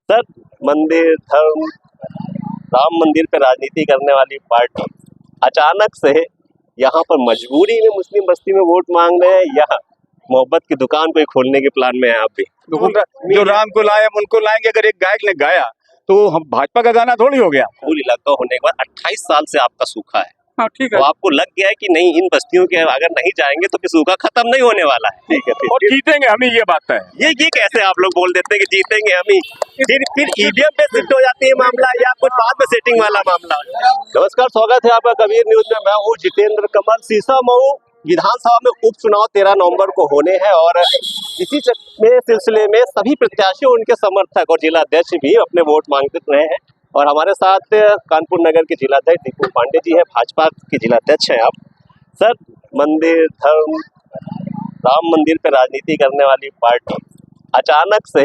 Sir, मंदिर, धर्म, राम मंदिर पे राजनीति करने वाली पार्टी अचानक से यहाँ पर मजबूरी में मुस्लिम बस्ती में वोट मांग रहे हैं या मोहब्बत की दुकान कोई खोलने के प्लान में है आप भी? जो राम को लाए हम उनको लाएंगे। अगर एक गायक ने गाया तो हम भाजपा का गाना थोड़ी हो गया। फूल इलाका होने के बाद 28 साल से आपका सूखा है। हाँ ठीक है। तो आपको लग गया है कि नहीं, इन बस्तियों के अगर नहीं जाएंगे तो फिर सूखा खत्म नहीं होने वाला है। ठीक है, और जीतेंगे हम ही, ये बात है। ये कैसे आप लोग बोल देते हैं कि जीतेंगे हम ही, फिर ईवीएम पे शिफ्ट हो जाती है मामला या कुछ बाद में सेटिंग वाला मामला? नमस्कार, स्वागत है आपका कबीर न्यूज में। मैं हूँ जितेंद्र कमल। सीसामऊ विधानसभा में उपचुनाव 13 नवंबर को होने हैं और इसी सिलसिले में सभी प्रत्याशी, उनके समर्थक और जिला अध्यक्ष भी अपने वोट मांगते रहे हैं। और हमारे साथ कानपुर नगर के जिलाध्यक्ष दीपू पांडे जी है, भाजपा के जिलाध्यक्ष हैं आप। सर, मंदिर, धर्म, राम मंदिर पे राजनीति करने वाली पार्टी अचानक से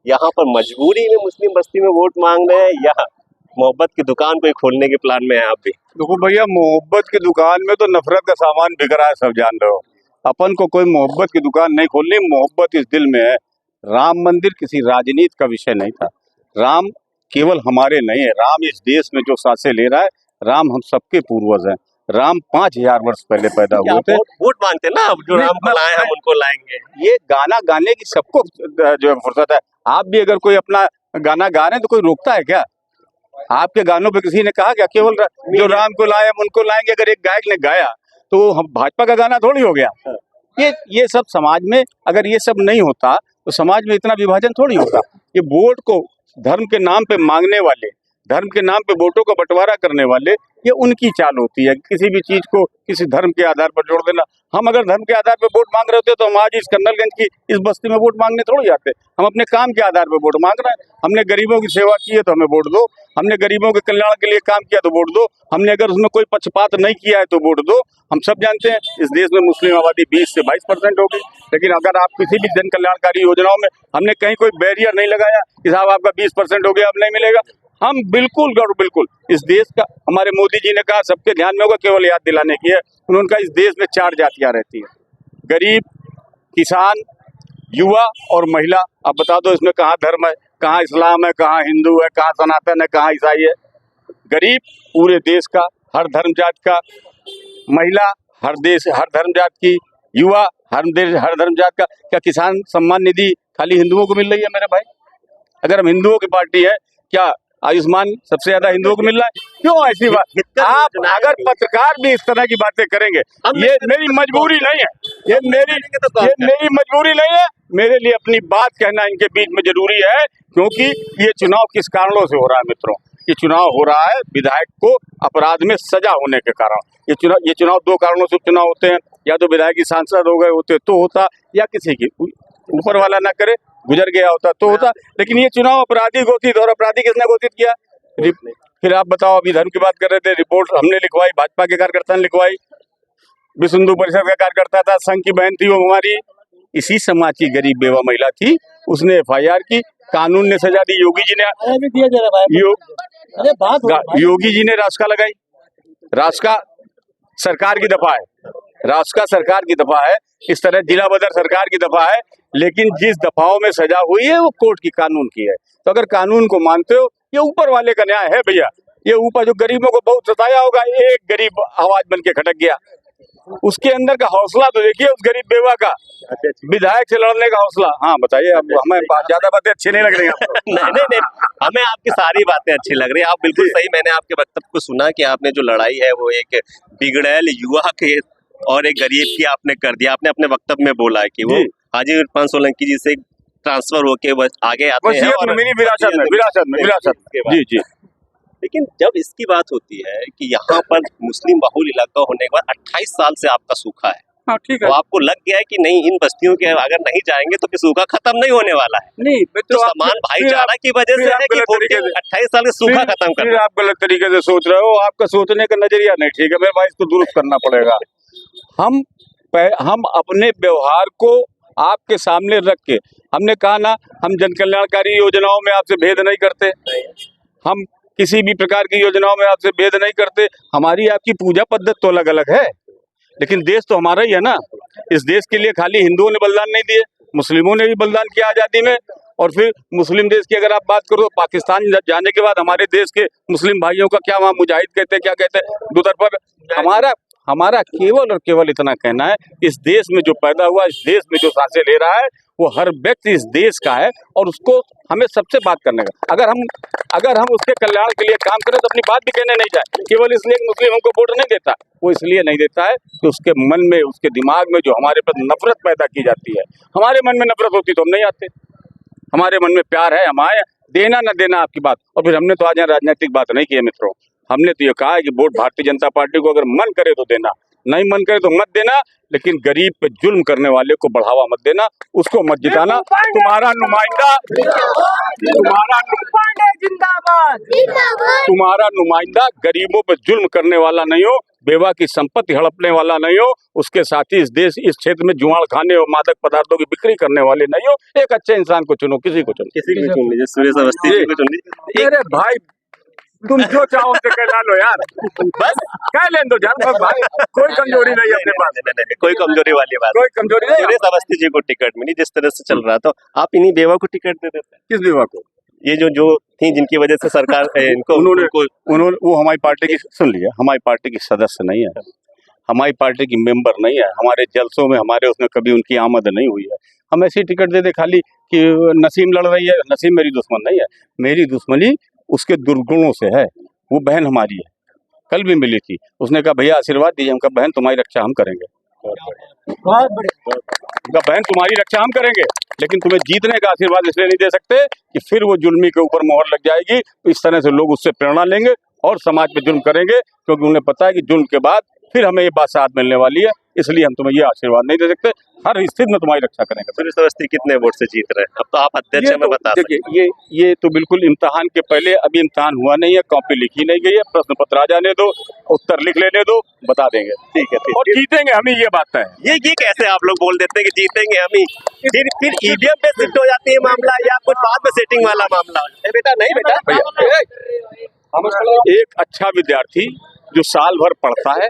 यहाँ पर मजबूरी में मुस्लिम बस्ती में वोट मांग रहे हैं या मोहब्बत की दुकान कोई खोलने के प्लान में है आप भी? देखो भैया, मोहब्बत की दुकान में तो नफरत का सामान बिक रहा है, सब जान रहे हो। अपन को कोई मोहब्बत की दुकान नहीं खोलनी। मोहब्बत इस दिल में है। राम मंदिर किसी राजनीति का विषय नहीं था। राम केवल हमारे नहीं है, राम इस देश में जो सांसें ले रहा है, राम हम सबके पूर्वज हैं। राम 5000 वर्ष पहले पैदा हुए थे। वोट मांगते ना, जो राम को लाए हम उनको लाएंगे। ये गाना गाने की सबको जो है फुर्सत है। आप भी अगर कोई अपना गाना गा रहे हैं तो कोई रोकता है क्या? आपके गानों पे किसी ने कहा क्या? केवल जो राम को लाए हम उनको लाएंगे। अगर एक गायक ने गाया तो हम भाजपा का गाना थोड़ी हो गया। ये सब समाज में अगर ये सब नहीं होता तो समाज में इतना विभाजन थोड़ी होता। ये वोट को धर्म के नाम पे मांगने वाले, धर्म के नाम पे वोटों का बंटवारा करने वाले, ये उनकी चाल होती है। किसी भी चीज को किसी धर्म के आधार पर जोड़ देना। हम अगर धर्म के आधार पर वोट मांग रहे होते तो हम आज इस कन्नलगंज की इस बस्ती में वोट मांगने थोड़ी जाते। हम अपने काम के आधार पर वोट मांग रहे हैं। हमने गरीबों की सेवा की है तो हमें वोट दो। हमने गरीबों के कल्याण के लिए काम किया तो वोट दो। हमने अगर उसमें कोई पक्षपात नहीं किया है तो वोट दो। हम सब जानते हैं इस देश में मुस्लिम आबादी 20 से 22% होगी, लेकिन अगर आप किसी भी जन कल्याणकारी योजनाओं में हमने कहीं कोई बैरियर नहीं लगाया कि साहब आपका 20% हो गया, अब नहीं मिलेगा। हम बिल्कुल और बिल्कुल इस देश का, हमारे मोदी जी ने कहा सबके ध्यान में होगा, केवल याद दिलाने की है। उन्होंने कहा इस देश में 4 जातियां रहती है, गरीब, किसान, युवा और महिला। अब बता दो इसमें कहाँ धर्म है, कहाँ इस्लाम है, कहाँ हिंदू है, कहाँ सनातन है, कहाँ ईसाई है? गरीब पूरे देश का, हर धर्म जात का, महिला हर देश हर धर्म जात की, युवा हर धर्म जात का। क्या किसान सम्मान निधि खाली हिंदुओं को मिल रही है मेरे भाई? अगर हम हिंदुओं की पार्टी है, क्या आयुष्मान सबसे ज्यादा हिंदुओं को मिल रहा है? क्यों ऐसी बात? आप अगर पत्रकार भी इस तरह की बातें करेंगे, ये मेरी मजबूरी नहीं है, ये मेरी मजबूरी नहीं है। मेरे लिए अपनी बात कहना इनके बीच में जरूरी है, क्योंकि ये चुनाव किस कारणों से हो रहा है मित्रों? ये चुनाव हो रहा है विधायक को अपराध में सजा होने के कारण। ये चुनाव 2 कारणों से उपचुनाव होते हैं। या तो विधायक की सांसद हो गए होते तो होता, या किसी की ऊपर वाला ना करे गुजर गया होता तो होता। लेकिन ये चुनाव अपराधी घोषित, और अपराधी किसने घोषित किया? फिर आप बताओ, अभी धर्म की बात कर रहे थे, रिपोर्ट हमने लिखवाई, भाजपा के कार्यकर्ता ने लिखवाई, विश्व हिंदू परिषद का कार्यकर्ता था, संघ की बहन थी, वो हमारी इसी समाज की गरीब बेवा महिला थी, उसने FIR की, कानून ने सजा दी। योगी जी ने रास्का लगाई। रास्का सरकार की दफा है, रास्का सरकार की दफा है, इस तरह जिला बदर सरकार की दफा है। लेकिन जिस दफाओं में सजा हुई है वो कोर्ट की, कानून की है। तो अगर कानून को मानते हो, ये ऊपर वाले का न्याय है भैया। ये ऊपर जो गरीबों को बहुत सताया होगा, एक गरीब आवाज बन के खटक गया, उसके अंदर का हौसला तो देखिए उस गरीब बेवा का, विधायक से लड़ने का हौसला। हाँ बताइए, अब हमें ज्यादा बातें अच्छी नहीं लग रही हैं? नहीं, हमें आपकी सारी बातें अच्छी लग रही है। आप बिल्कुल सही। मैंने आपके वक्तव्य को सुना कि आपने जो लड़ाई है वो एक बिगड़ैल युवा के और एक गरीब की आपने कर दिया। आपने अपने वक्तव्य में बोला है कि वो हाजी इरफान सोलंकी जी से ट्रांसफर होके आगे आते हैं और विरासत जी। लेकिन जब इसकी बात होती है कि यहाँ पर मुस्लिम बहुल इलाका होने के बाद 28 साल से आपका सूखा है, हाँ ठीक है, तो आपको लग गया है कि नहीं, इन बस्तियों के अगर नहीं जाएंगे तो फिर सूखा खत्म नहीं होने वाला है। नहीं तो समान भाईचारा की वजह से है कि 28 साल के सूखा खत्म कर। आप गलत तरीके से सोच रहे हो, आपका सोचने का नजरिया नहीं ठीक है मेरे भाई, इसको दुरुस्त करना पड़ेगा। हम अपने व्यवहार को आपके सामने रख के, हमने कहा ना, हम जन कल्याणकारी योजनाओं में आपसे भेद नहीं करते, हम किसी भी प्रकार की योजनाओं में आपसे भेद नहीं करते। हमारी आपकी पूजा पद्धति तो अलग अलग है, लेकिन देश तो हमारा ही है ना। इस देश के लिए खाली हिंदुओं ने बलिदान नहीं दिए, मुस्लिमों ने भी बलिदान किया आजादी में, और फिर मुस्लिम देश की अगर आप बात करो, पाकिस्तान जाने के बाद हमारे देश के मुस्लिम भाइयों का क्या वहाँ मुजाहिद कहते हैं, क्या कहते हैं दूसर पर। हमारा केवल और केवल इतना कहना है, इस देश में जो पैदा हुआ, इस देश में जो सांसें ले रहा है, वो हर व्यक्ति इस देश का है और उसको हमें सबसे बात करने का। अगर हम उसके कल्याण के लिए काम करें तो अपनी बात भी कहने नहीं जाए। केवल इसलिए कि मुस्लिम हमको वोट नहीं देता, वो इसलिए नहीं देता है कि उसके मन में, उसके दिमाग में जो हमारे प्रति नफरत पैदा की जाती है। हमारे मन में नफरत होती तो हम नहीं आते, हमारे मन में प्यार है, हम आए। देना न देना आपकी बात। और फिर हमने तो आज यहाँ राजनीतिक बात नहीं की है मित्रों, हमने तो ये कहा है कि वोट भारतीय जनता पार्टी को अगर मन करे तो देना, नहीं मन करे तो मत देना, लेकिन गरीब पे जुल्म करने वाले को बढ़ावा मत देना, उसको मत जिताना। तुम्हारा नुमाइंदा गरीबों पे जुल्म करने वाला नहीं हो, बेवा की संपत्ति हड़पने वाला नहीं हो, उसके साथ ही इस क्षेत्र में जुआड़ खाने और मादक पदार्थों की बिक्री करने वाले नहीं हो। एक अच्छे इंसान को चुनो, किसी को चुनो, किसी को चुन लीजिए, सुरेश अवस्थी जी को चुन लीजिए। अरे भाई तुम जो चाहो उसे कहला लो यार, बस कह लें दो यार भाई, कोई कमजोरी नहीं अपने पास। नहीं, कोई कमजोरी वाली बात, कोई कमजोरी नहीं। सुरेश अवस्थी जी को टिकट मिली, जिस तरह से चल रहा तो आप इन्हीं बेवा को टिकट दे देते। किस बेवा को? ये जो थी, जिनकी वजह से सरकार इनको उन्होंने वो हमारी पार्टी की, सुन लिया, हमारी पार्टी की सदस्य नहीं है, हमारी पार्टी की मेंबर नहीं है, हमारे जलसों में, हमारे उसमें कभी उनकी आमद नहीं हुई है। हम ऐसी टिकट दे दे खाली कि नसीम लड़ रही है। नसीम मेरी दुश्मन नहीं है, मेरी दुश्मनी उसके दुर्गुणों से है। वो बहन हमारी है, कल भी मिली थी, उसने कहा भैया आशीर्वाद दीजिए। हम कहा बहन तुम्हारी रक्षा हम करेंगे, उनका बहन तुम्हारी रक्षा हम करेंगे, लेकिन तुम्हें जीतने का आशीर्वाद इसलिए नहीं दे सकते कि फिर वो जुल्मी के ऊपर मोहर लग जाएगी। इस तरह से लोग उससे प्रेरणा लेंगे और समाज पे जुल्म करेंगे, क्योंकि उन्हें पता है कि जुल्म के बाद फिर हमें ये बात साथ मिलने वाली है। इसलिए हम तुम्हें ये आशीर्वाद नहीं दे सकते, हर स्थिति में तुम्हारी रक्षा करेंगे। सुरेश अवस्थी कितने वोट से जीत रहे हैं? अब तो आप अध्यक्ष में बता सकते हैं। देखिए, ये तो बिल्कुल इम्तिहान के पहले, अभी इम्तिहान हुआ नहीं है, कॉपी लिखी नहीं गई है, प्रश्न पत्र आ जाने दो, उत्तर लिख लेने दो, बता देंगे। ठीक है, और जीतेंगे हम ही, ये बात है। ये कैसे आप लोग बोल देते हैं कि जीतेंगे हम ही, फिर ईवीएम पे शिफ्ट हो जाती है मामला, या कुछ बाद में सेटिंग वाला मामला? बेटा नहीं बेटा, एक अच्छा विद्यार्थी जो साल भर पढ़ता है,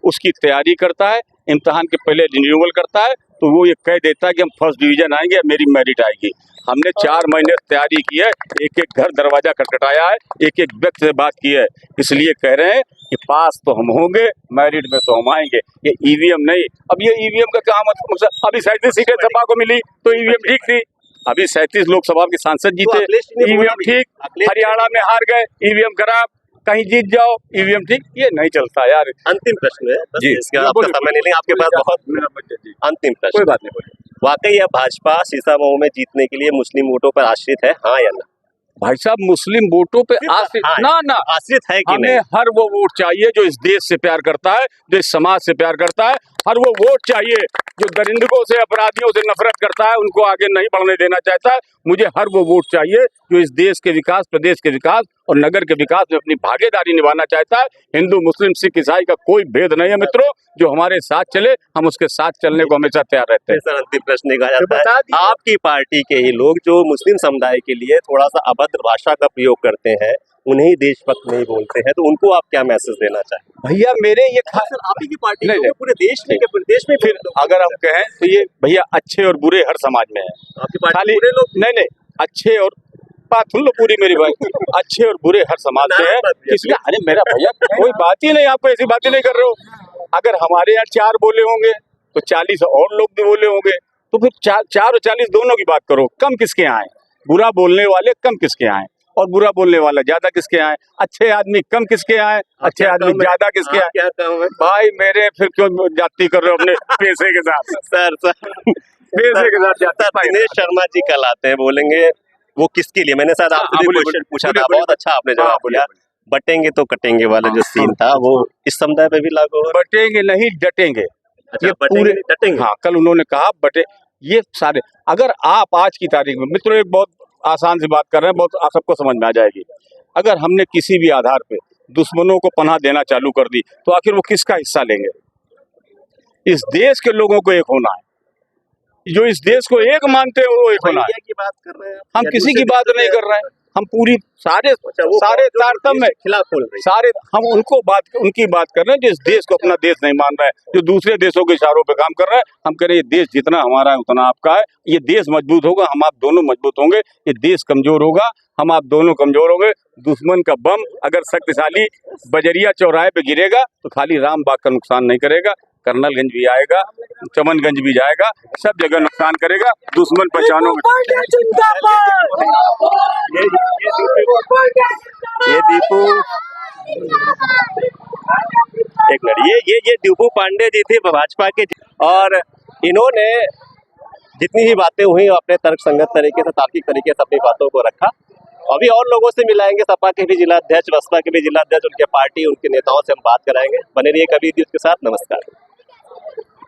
उसकी तैयारी करता है, इम्तिहान के पहले रिन्यूअल करता है, तो वो ये कह देता है कि हम फर्स्ट डिवीजन आएंगे, मेरी मेरिट आएगी। हमने 4 महीने तैयारी की है, एक एक घर दरवाजा खटखटाया है, एक एक व्यक्ति से बात की है, इसलिए कह रहे हैं कि पास तो हम होंगे, मेरिट में तो हम आएंगे। ये ईवीएम नहीं। अब ये ईवीएम का क्या मतलब? अभी 37 सीटें सपा को मिली तो ईवीएम ठीक थी, अभी 37 लोकसभा के सांसद जीते, ईवीएम ठीक। हरियाणा में हार गए, ईवीएम खराब। कहीं जीत जाओ, ईवीएम ठीक, ये नहीं चलता यार। अंतिम प्रश्न है जी, इसका आपका समय नहीं लेंगे, आपके पास बहुत अंतिम प्रश्न। कोई बात नहीं, बोलिए। वाकई यह भाजपा शीशामऊ में जीतने के लिए मुस्लिम वोटों पर आश्रित है, हाँ या ना? भाई साहब, मुस्लिम वोटों पे आश्रित ना आश्रित है कि हमें नहीं? हर वो वोट चाहिए जो इस देश से प्यार करता है, जो इस समाज से प्यार करता है। हर वो वोट चाहिए जो दरिंदों से, अपराधियों से नफरत करता है, उनको आगे नहीं बढ़ने देना चाहता है। मुझे हर वो वोट चाहिए जो इस देश के विकास, प्रदेश के विकास और नगर के विकास में अपनी भागीदारी निभाना चाहता है। हिंदू, मुस्लिम, सिख, ईसाई का कोई भेद नहीं है मित्रों, जो हमारे साथ चले, हम उसके साथ चलने को हमेशा तैयार रहते हैं। सर, अंतिम प्रश्न कहा जाता है, आपकी पार्टी के ही लोग जो मुस्लिम समुदाय के लिए थोड़ा सा अभद्र भाषा का प्रयोग करते हैं, उन्हें देशभक्त नहीं बोलते हैं, तो उनको आप क्या मैसेज देना चाहें? भैया मेरे ये सर, आप ही की पार्टी नहीं, पूरे देश में, पूरे देश में फिर अगर हम कहें तो ये भैया अच्छे और बुरे हर समाज में है। आपकी पार्टी खाली पूरे लोग नहीं, अच्छे और बात सुन लो पूरी मेरी भाई, अच्छे और बुरे हर समाज में है। इसलिए अरे मेरा भैया कोई बात ही नहीं, आप ऐसी बातें नहीं कर रहे हो। अगर हमारे यहाँ 4 बोले होंगे तो 40 और लोग भी बोले होंगे, तो फिर 4 और 40 दोनों की बात करो। कम किसके यहाँ है? बुरा बोलने वाले कम किसके यहाँ है, और बुरा बोलने वाला ज्यादा किसके यहाँ है? अच्छे आदमी कम किसके यहाँ है, अच्छे आदमी ज्यादा किसके यहाँ है? क्या कहूँ भाई मेरे, फिर क्यों जाति कर रहे हो अपने पैसे के साथ? सर पैसे के साथ जाता है। दिनेश शर्मा जी कल आते हैं, बोलेंगे वो किसके लिए? मैंने शायद आपसे क्वेश्चन पूछा था, बहुत अच्छा आपने जवाब दिया। बटेंगे तो कटेंगे वाला जो सीन था, वो इस समुदाय पे भी लागू होगा? बटेंगे नहीं, डटेंगे। ये पूरे डटेंगे। हाँ, कल उन्होंने कहा बटे, ये सारे। अगर आप आज की तारीख में मित्रों, एक बहुत आसान सी बात कर रहे हैं, बहुत सबको समझ में आ जाएगी। अगर हमने किसी भी आधार पे दुश्मनों को पनाह देना चालू कर दी, तो आखिर वो किसका हिस्सा लेंगे? इस देश के लोगों को एक होना है, जो इस देश को एक मानते हैं वो एक होना है। की बात कर रहे हैं हम किसी की बात नहीं कर रहे हैं, हम पूरी सारे सारे तारतम्य में खिलाफ बोल रही है। सारे हम उनकी बात कर रहे हैं जिस देश को अपना देश नहीं मान रहा है, जो दूसरे देशों के इशारों पे काम कर रहा है। हम कह रहे हैं ये देश जितना हमारा है उतना आपका है। ये देश मजबूत होगा, हम आप दोनों मजबूत होंगे। ये देश कमजोर होगा, हम आप दोनों कमजोर होंगे। दुश्मन का बम अगर शक्तिशाली बजरिया चौराहे पे गिरेगा तो खाली रामबाग का नुकसान नहीं करेगा, कर्नलगंज भी आएगा, चमनगंज भी जाएगा, सब जगह नुकसान करेगा। दुश्मन पहचानो ये दीपू एक मिनट, ये दीपू पांडे जी थे भाजपा के, और इन्होंने जितनी ही बातें हुई अपने तर्कसंगत तरीके से, तार्किक तरीके से अपनी बातों को रखा। अभी और लोगों से मिलाएंगे, सपा के भी जिला अध्यक्ष, बसपा के भी जिला अध्यक्ष, उनके पार्टी, उनके नेताओं से हम बात कराएंगे। बने रहिए कबीर न्यूज़ के साथ। नमस्कार।